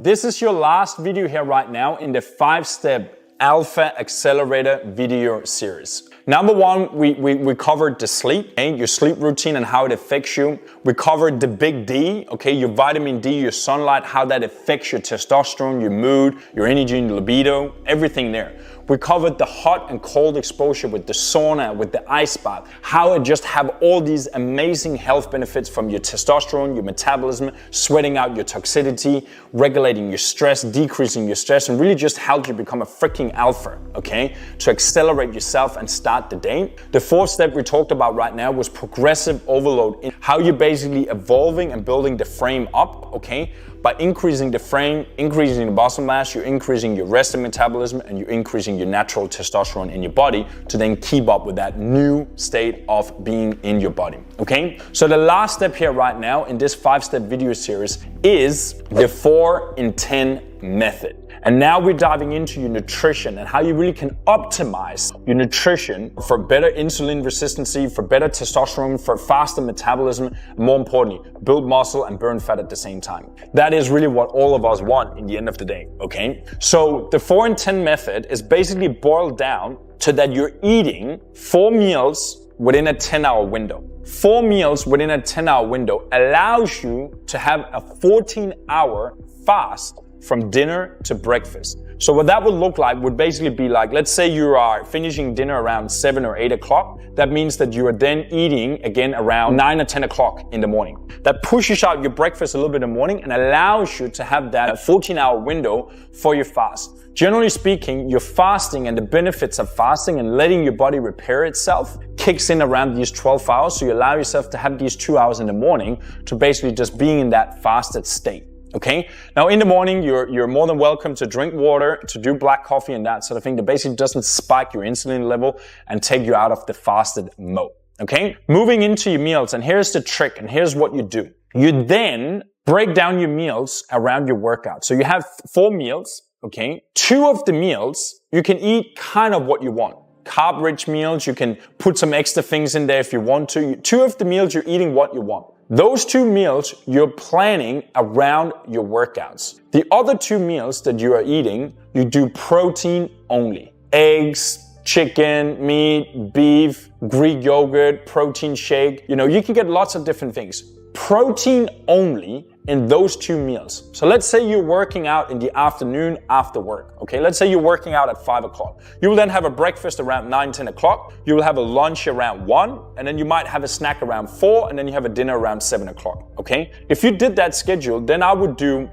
This is your last video here right now in the 5-step Alpha Accelerator video series. Number one, we covered the sleep, okay? Your sleep routine and how it affects you. We covered the big D, okay? Your vitamin D, your sunlight, how that affects your testosterone, your mood, your energy and libido, everything there. We covered the hot and cold exposure with the sauna, with the ice bath, how it just have all these amazing health benefits from your testosterone, your metabolism, sweating out your toxicity, regulating your stress, decreasing your stress, and really just help you become a freaking alpha, okay? To accelerate yourself and start the day. The 4th step we talked about right now was progressive overload, how you're basically evolving and building the frame up, okay? By increasing the frame, increasing the muscle mass, you're increasing your resting metabolism and you're increasing your natural testosterone in your body to then keep up with that new state of being in your body, okay? So the last step here right now in this 5-step video series is the 4 in 10 method. And now we're diving into your nutrition and how you really can optimize your nutrition for better insulin resistancy, for better testosterone, for faster metabolism, and more importantly, build muscle and burn fat at the same time. That is really what all of us want in the end of the day, okay? So the 4 in 10 method is basically boiled down to that you're eating 4 meals within a 10-hour window. 4 meals within a 10-hour window allows you to have a 14-hour fast from dinner to breakfast. So what that would look like would basically be like, let's say you are finishing dinner around 7 or 8 o'clock. That means that you are then eating again around 9 or 10 o'clock in the morning. That pushes out your breakfast a little bit in the morning and allows you to have that 14-hour window for your fast. Generally speaking, your fasting and the benefits of fasting and letting your body repair itself kicks in around these 12 hours. So you allow yourself to have these 2 hours in the morning to basically just being in that fasted state. Okay. Now in the morning, you're more than welcome to drink water, to do black coffee and that sort of thing that basically doesn't spike your insulin level and take you out of the fasted mode. Okay. Moving into your meals, and here's the trick, and here's what you do. You then break down your meals around your workout. So you have 4 meals. Okay. 2 of the meals, you can eat kind of what you want. Carb-rich meals, you can put some extra things in there if you want to. 2 of the meals, you're eating what you want. Those 2 meals, you're planning around your workouts. The other 2 meals that you are eating, you do protein only. Eggs, chicken, meat, beef, Greek yogurt, protein shake. You know, you can get lots of different things. Protein only in those 2 meals. So let's say you're working out in the afternoon after work, okay? Let's say you're working out at 5 o'clock. You will then have a breakfast around 9, 10 o'clock. You will have a lunch around 1, and then you might have a snack around 4, and then you have a dinner around 7 o'clock, okay? If you did that schedule, then I would do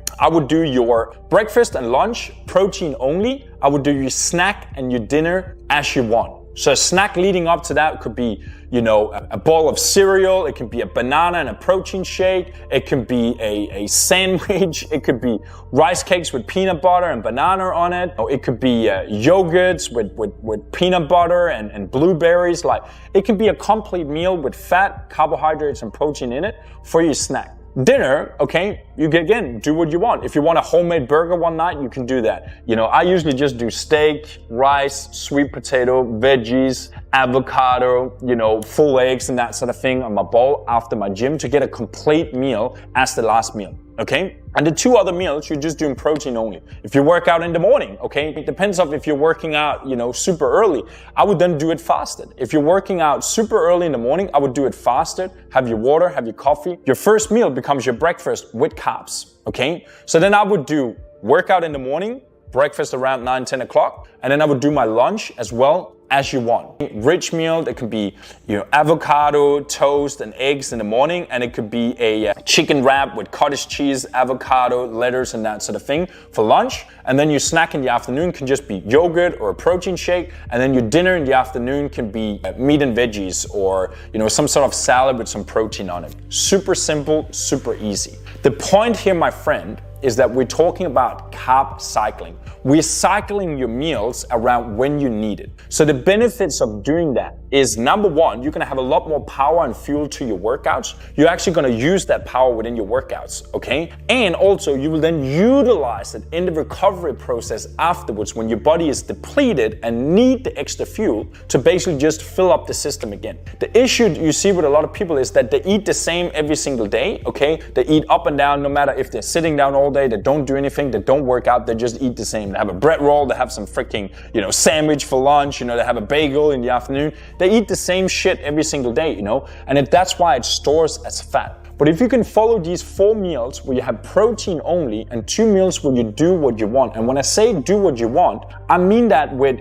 your breakfast and lunch, protein only. I would do your snack and your dinner as you want. So a snack leading up to that could be, you know, a bowl of cereal. It can be a banana and a protein shake. It can be a sandwich. It could be rice cakes with peanut butter and banana on it. Or it could be yogurts with peanut butter and blueberries. Like, it can be a complete meal with fat, carbohydrates, and protein in it for your snack. Dinner, okay, you can again do what you want. If you want a homemade burger one night, you can do that. You know, I usually just do steak, rice, sweet potato, veggies, avocado, you know, full eggs and that sort of thing on my bowl after my gym to get a complete meal as the last meal. Okay? And the 2 other meals, you're just doing protein only. If you work out in the morning, okay, it depends on if you're working out, you know, super early, I would then do it fasted. If you're working out super early in the morning, I would do it fasted, have your water, have your coffee. Your first meal becomes your breakfast with carbs, okay? So then I would do workout in the morning, breakfast around 9, 10 o'clock, and then I would do my lunch as well as you want. Rich meal, that could be, you know, avocado, toast, and eggs in the morning, and it could be a chicken wrap with cottage cheese, avocado, lettuce, and that sort of thing for lunch. And then your snack in the afternoon can just be yogurt or a protein shake, and then your dinner in the afternoon can be meat and veggies or, you know, some sort of salad with some protein on it. Super simple, super easy. The point here, my friend, is that we're talking about carb cycling. We're cycling your meals around when you need it. So the benefits of doing that is number one, you're gonna have a lot more power and fuel to your workouts. You're actually gonna use that power within your workouts, okay? And also you will then utilize it in the recovery process afterwards when your body is depleted and need the extra fuel to basically just fill up the system again. The issue you see with a lot of people is that they eat the same every single day, okay? They eat up and down no matter if they're sitting down all day, they don't do anything, they don't work out, they just eat the same. They have a bread roll, they have some freaking, sandwich for lunch, they have a bagel in the afternoon. They eat the same shit every single day, and that's why it stores as fat. But if you can follow these 4 meals where you have protein only and 2 meals where you do what you want, and when I say do what you want, I mean that with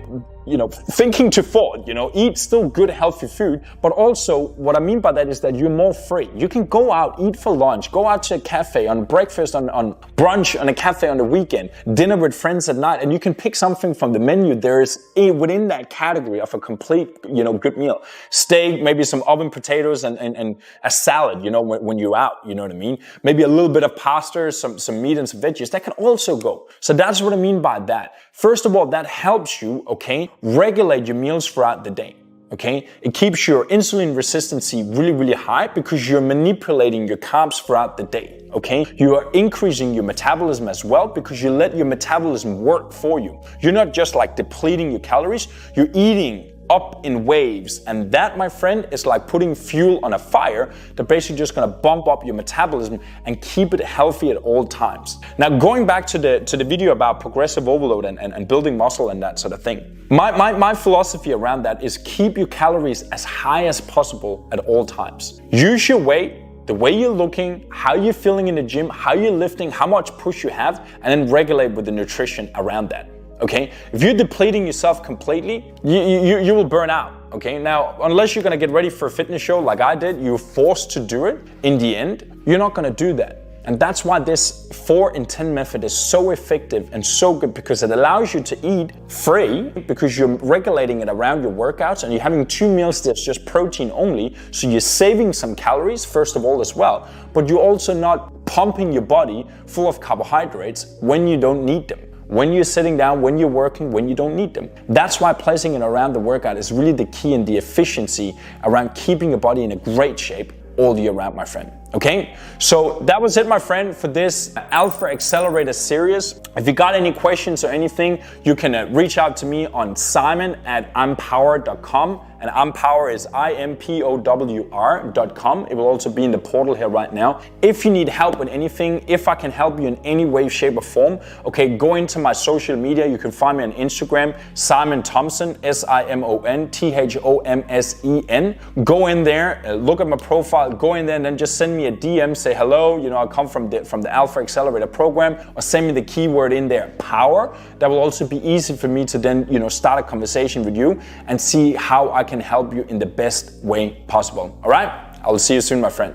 thinking to forward, eat still good, healthy food. But also what I mean by that is that you're more free. You can go out, eat for lunch, go out to a cafe, on breakfast, on brunch, on a cafe on the weekend, dinner with friends at night, and you can pick something from the menu. There is within that category of a complete, good meal. Steak, maybe some oven potatoes and a salad, when you're out, you know what I mean? Maybe a little bit of pasta, some meat and some veggies. That can also go. So that's what I mean by that. First of all, that helps you, okay, regulate your meals throughout the day, okay? It keeps your insulin resistance really, really high because you're manipulating your carbs throughout the day, okay? You are increasing your metabolism as well because you let your metabolism work for you. You're not just like depleting your calories, you're eating up in waves, and that, my friend, is like putting fuel on a fire that basically just gonna bump up your metabolism and keep it healthy at all times. Now, going back to the video about progressive overload and building muscle and that sort of thing, my philosophy around that is keep your calories as high as possible at all times. Use your weight, the way you're looking, how you're feeling in the gym, how you're lifting, how much push you have, and then regulate with the nutrition around that. Okay, if you're depleting yourself completely, you will burn out. Okay, now unless you're gonna get ready for a fitness show like I did, you're forced to do it. In the end, you're not gonna do that. And that's why this 4 in 10 method is so effective and so good, because it allows you to eat free because you're regulating it around your workouts and you're having 2 meals that's just protein only. So you're saving some calories, first of all, as well, but you're also not pumping your body full of carbohydrates when you don't need them. When you're sitting down, when you're working, when you don't need them. That's why placing it around the workout is really the key in the efficiency around keeping your body in a great shape all year round, my friend. Okay, so that was it, my friend, for this Alpha Accelerator series. If you got any questions or anything, you can reach out to me on simon@impower.com, and Impower is IMPOWR.com. It will also be in the portal here right now. If you need help with anything, if I can help you in any way, shape, or form, okay, go into my social media. You can find me on Instagram, Simon Thomsen, SIMONTHOMSEN. Go in there, look at my profile, go in there, and then just send me a DM, say hello, I come from the Alpha Accelerator program, or send me the keyword in there, power. That will also be easy for me to then, start a conversation with you and see how I can help you in the best way possible. All right, I will see you soon, my friend.